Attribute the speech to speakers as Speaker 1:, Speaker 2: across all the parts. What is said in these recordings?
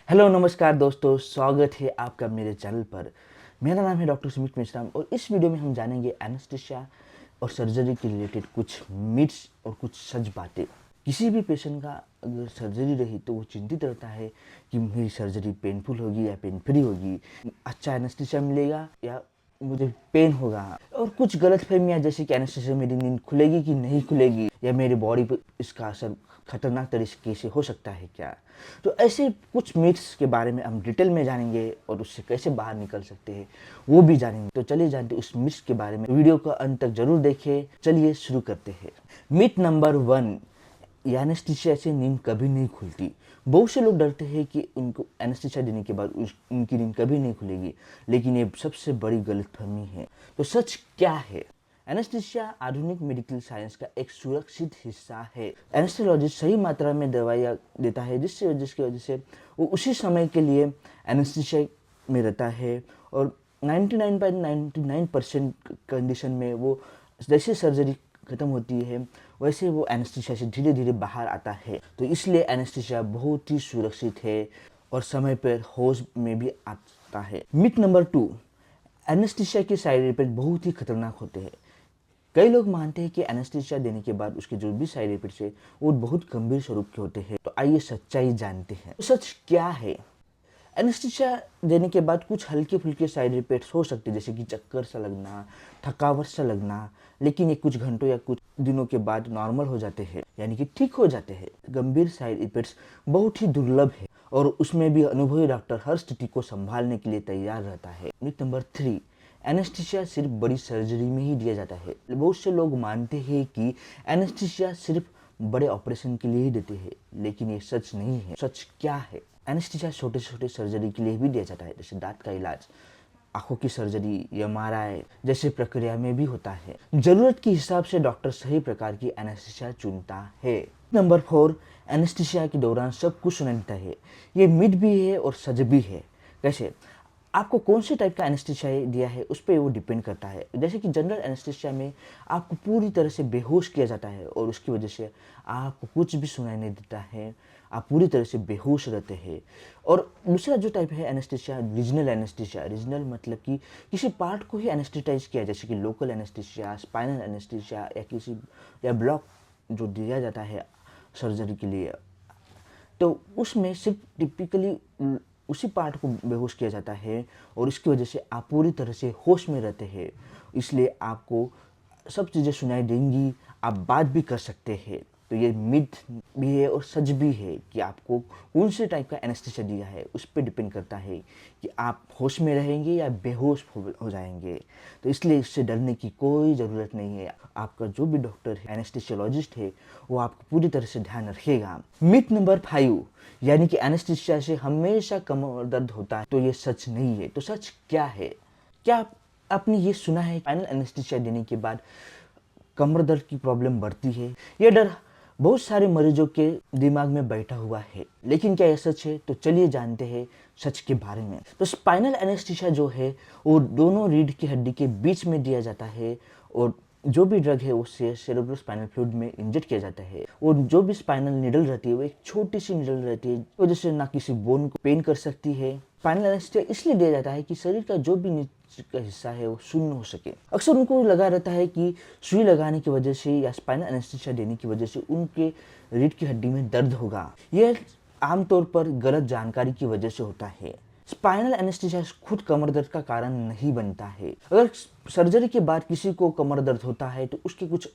Speaker 1: Hello नमस्कार दोस्तों, स्वागत है आपका मेरे चैनल पर। मेरा नाम है डॉक्टर सुमित मिश्रा और इस वीडियो में हम जानेंगे एनेस्थीसिया और सर्जरी के रिलेटेड कुछ मिथ्स और कुछ सच बातें। किसी भी पेशेंट का अगर सर्जरी रही तो वो चिंतित रहता है कि मेरी सर्जरी पेनफुल होगी या पेन फ्री होगी, अच्छा एनेस्थीसिया मिलेगा या मुझे पेन होगा। और कुछ गलत फहमियाँ जैसे कि एनेस्थीसिया मेरी नींद खुलेगी कि नहीं खुलेगी या मेरी बॉडी पर इसका असर खतरनाक तरीके से हो सकता है क्या। तो ऐसे कुछ मिथ्स के बारे में हम डिटेल में जानेंगे और उससे कैसे बाहर निकल सकते हैं वो भी जानेंगे। तो चलिए जानते उस मिथ्स के बारे में। वीडियो को अंत तक जरूर देखें। चलिए शुरू करते हैं। मिथ नंबर 1, एनेस्थीसिया से नींद कभी नहीं खुलती। बहुत से लोग डरते हैं कि उनको एनेस्थीसिया देने के बाद उनकी नींद कभी नहीं खुलेगी, लेकिन ये सबसे बड़ी गलतफहमी है। तो सच क्या है? एनेस्थीसिया आधुनिक मेडिकल साइंस का एक सुरक्षित हिस्सा है। एनेस्थेसियोलॉजिस्ट सही मात्रा में दवाइयाँ देता है जिसकी वजह से वो उसी समय के लिए एनेस्थीसिया में रहता है और 99.99% कंडीशन में वो जैसे सर्जरी खत्म होती है वैसे वो एनेस्थीसिया से धीरे धीरे बाहर आता है। तो इसलिए एनेस्थीसिया बहुत ही सुरक्षित है और समय पर होश में भी आता है। मिथ नंबर 2, एनेस्थीसिया के साइड इफेक्ट बहुत ही खतरनाक होते हैं। कई लोग मानते हैं कि एनेस्थीसिया देने के बाद उसके जो भी साइड इफेक्ट्स है वो बहुत गंभीर स्वरूप के होते हैं। तो आइए सच्चाई जानते हैं। तो सच क्या है? एनेस्थीसिया देने के बाद कुछ हल्के फुल्के साइड इफेक्ट्स हो सकते हैं जैसे कि चक्कर सा लगना, थकावट सा लगना, लेकिन ये कुछ घंटों या कुछ दिनों के बाद नॉर्मल हो जाते हैं, यानी कि ठीक हो जाते हैं। गंभीर साइड इफेक्ट्स बहुत ही दुर्लभ है और उसमें भी अनुभवी डॉक्टर हर स्थिति को संभालने के लिए तैयार रहता है। मिथ नंबर 3, एनेस्थीसिया सिर्फ बड़ी सर्जरी में ही दिया जाता है। बहुत से लोग मानते हैं कि एनेस्थीसिया सिर्फ बड़े ऑपरेशन के लिए ही देते हैं, लेकिन ये सच नहीं है। सच क्या है? एनेस्थीसिया छोटे छोटे सर्जरी के लिए भी दिया जाता है, जैसे दांत का इलाज, आंखों की सर्जरी, एमआरआई जैसे प्रक्रिया में भी होता है। जरूरत के हिसाब से डॉक्टर सही प्रकार की एनेस्थीसिया चुनता है। नंबर 4, एनेस्थीसिया के दौरान सब कुछ सुनाता है। ये मिथ भी है और सच भी है। कैसे? आपको कौन से टाइप का एनेस्थीसिया दिया है उस पर वो डिपेंड करता है। जैसे कि जनरल एनेस्थीसिया में आपको पूरी तरह से बेहोश किया जाता है और उसकी वजह से आपको कुछ भी सुनाई नहीं देता है, आप पूरी तरह से बेहोश रहते हैं। और दूसरा जो टाइप है एनेस्थीसिया, रीजनल एनेस्थीसिया। रीजनल मतलब कि किसी पार्ट को ही एनेस्थेटाइज किया, जैसे कि लोकल एनेस्थीसिया, स्पाइनल एनेस्थीसिया या ब्लॉक जो दिया जाता है सर्जरी के लिए। तो उसमें सिर्फ टिपिकली उसी पार्ट को बेहोश किया जाता है और इसकी वजह से आप पूरी तरह से होश में रहते हैं। इसलिए आपको सब चीज़ें सुनाई देंगी, आप बात भी कर सकते हैं। तो ये मिथ भी है और सच भी है कि आपको कौन से टाइप का एनेस्थीसिया दिया है उस पर डिपेंड करता है कि आप होश में रहेंगे या बेहोश हो जाएंगे। तो इसलिए इससे डरने की कोई ज़रूरत नहीं है। आपका जो भी डॉक्टर है, एनेस्थीसियोलॉजिस्ट है, वो आपको पूरी तरह से ध्यान रखेगा। मिथ नंबर 5, यानी कि एनेस्थीसिया से हमेशा कमर दर्द होता है। तो ये सच नहीं है। तो सच क्या है? क्या आपने ये सुना है फाइनल एनेस्थीसिया देने के बाद कमर दर्द की प्रॉब्लम बढ़ती है? ये डर बहुत सारे मरीजों के दिमाग में बैठा हुआ है, लेकिन क्या यह सच है? तो चलिए जानते हैं सच के बारे में। तो स्पाइनल एनेस्थीसिया जो है वो दोनों रीढ़ की हड्डी के बीच में दिया जाता है और जो भी ड्रग है उससे सेरेब्रो स्पाइनल फ्लूइड में इंजेक्ट किया जाता है। और जो भी स्पाइनल नीडल रहती है वो एक छोटी सी नीडल रहती है, वजह से ना किसी बोन को पेन कर सकती है। स्पाइनल एनेस्थीसिया इसलिए दिया जाता है कि शरीर का जो भी नीचे का हिस्सा है वो शून्य हो सके। अक्सर उनको लगा रहता है कि सुई लगाने की वजह से या स्पाइनल एनेस्थीसिया देने की वजह से उनके रीढ़ की हड्डी में दर्द होगा। यह आमतौर पर गलत जानकारी की वजह से होता है। स्पाइनल एनेस्थीसिया खुद कमर दर्द का कारण नहीं बनता है। अगर सर्जरी के बाद किसी को कमर दर्द होता है तो उसके कुछ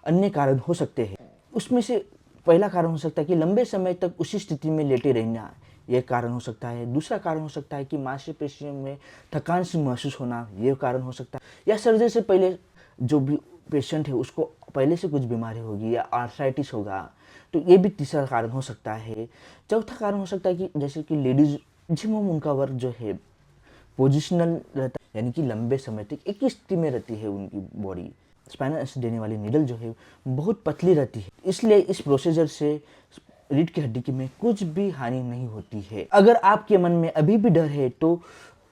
Speaker 1: अन्य कारण हो सकते हैं। उसमें से पहला कारण हो सकता है कि लंबे समय तक उसी स्थिति में लेटे रहना, यह कारण हो सकता है। दूसरा कारण हो सकता है कि मांसपेशियों में थकान सी महसूस होना, यह कारण हो सकता है। या सर्जरी से पहले जो भी पेशेंट है उसको पहले से कुछ बीमारी होगी या आर्थराइटिस होगा, तो ये भी तीसरा कारण हो सकता है। चौथा कारण हो सकता है कि जैसे कि लेडीज मैक्सिमम उनका वर्क जो है पोजिशनल रहता है, यानी कि लंबे समय तक एक ही स्थिति में रहती है उनकी बॉडी। स्पाइनल एनेस्थीसिया देने वाली नीडल जो है बहुत पतली रहती है, इसलिए इस प्रोसीजर से रीढ़ की हड्डी की में कुछ भी हानि नहीं होती है। अगर आपके मन में अभी भी डर है तो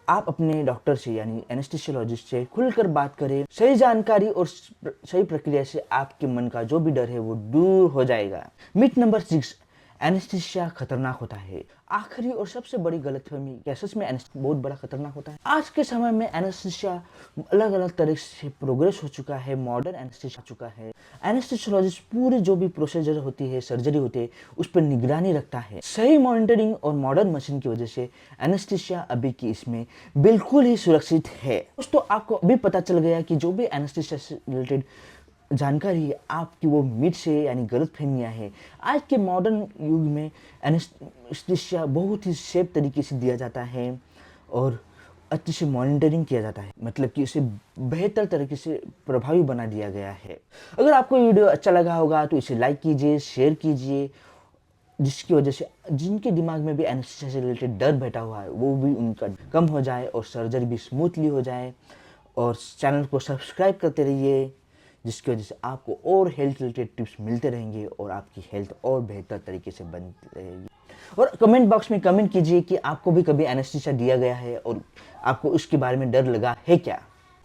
Speaker 1: आप अपने डॉक्टर से यानी एनेस्थीसियोलॉजिस्ट से खुलकर बात करें। सही जानकारी और सही प्रक्रिया से आपके मन का जो भी डर है वो दूर हो जाएगा। मिथ नंबर 6, एनेस्थीसिया खतरनाक होता है। आखिरी और सबसे बड़ी गलतफहमी, क्या सच में एनेस्थीसिया बहुत बड़ा खतरनाक होता है? आज के समय में एनेस्थीसिया अलग अलग तरह से प्रोग्रेस हो चुका है, मॉडर्न एनेस्थीसिया चुका है। एनेस्थीसियोलॉजिस्ट पूरी जो भी प्रोसीजर होती है, सर्जरी होती है, उस पर निगरानी रखता है। सही मॉनिटरिंग और मॉडर्न मशीन की वजह से एनेस्थीसिया अभी की इसमें बिल्कुल ही सुरक्षित है। दोस्तों, आपको अभी पता चल गया कि जो भी एनेस्थीसिया से रिलेटेड जानकारी है आपकी वो मिथ से यानी गलत फहमियाँ है। आज के मॉडर्न युग में एनेस्थीसिया बहुत ही सेफ तरीके से दिया जाता है और अच्छे से मॉनिटरिंग किया जाता है, मतलब कि इसे बेहतर तरीके से प्रभावी बना दिया गया है। अगर आपको ये वीडियो अच्छा लगा होगा तो इसे लाइक कीजिए, शेयर कीजिए, जिसकी वजह से जिनके दिमाग में भी एनेस्थीसिया से रिलेटेड डर बैठा हुआ है वो भी उनका कम हो जाए और सर्जरी भी स्मूथली हो जाए। और चैनल को सब्सक्राइब करते रहिए, जिसकी वजह से आपको और हेल्थ रिलेटेड टिप्स मिलते रहेंगे और आपकी हेल्थ और बेहतर तरीके से बनती रहेगी। और कमेंट बॉक्स में कमेंट कीजिए कि आपको भी कभी एनेस्थीसिया दिया गया है और आपको उसके बारे में डर लगा है क्या।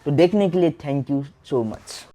Speaker 1: तो देखने के लिए थैंक यू सो मच।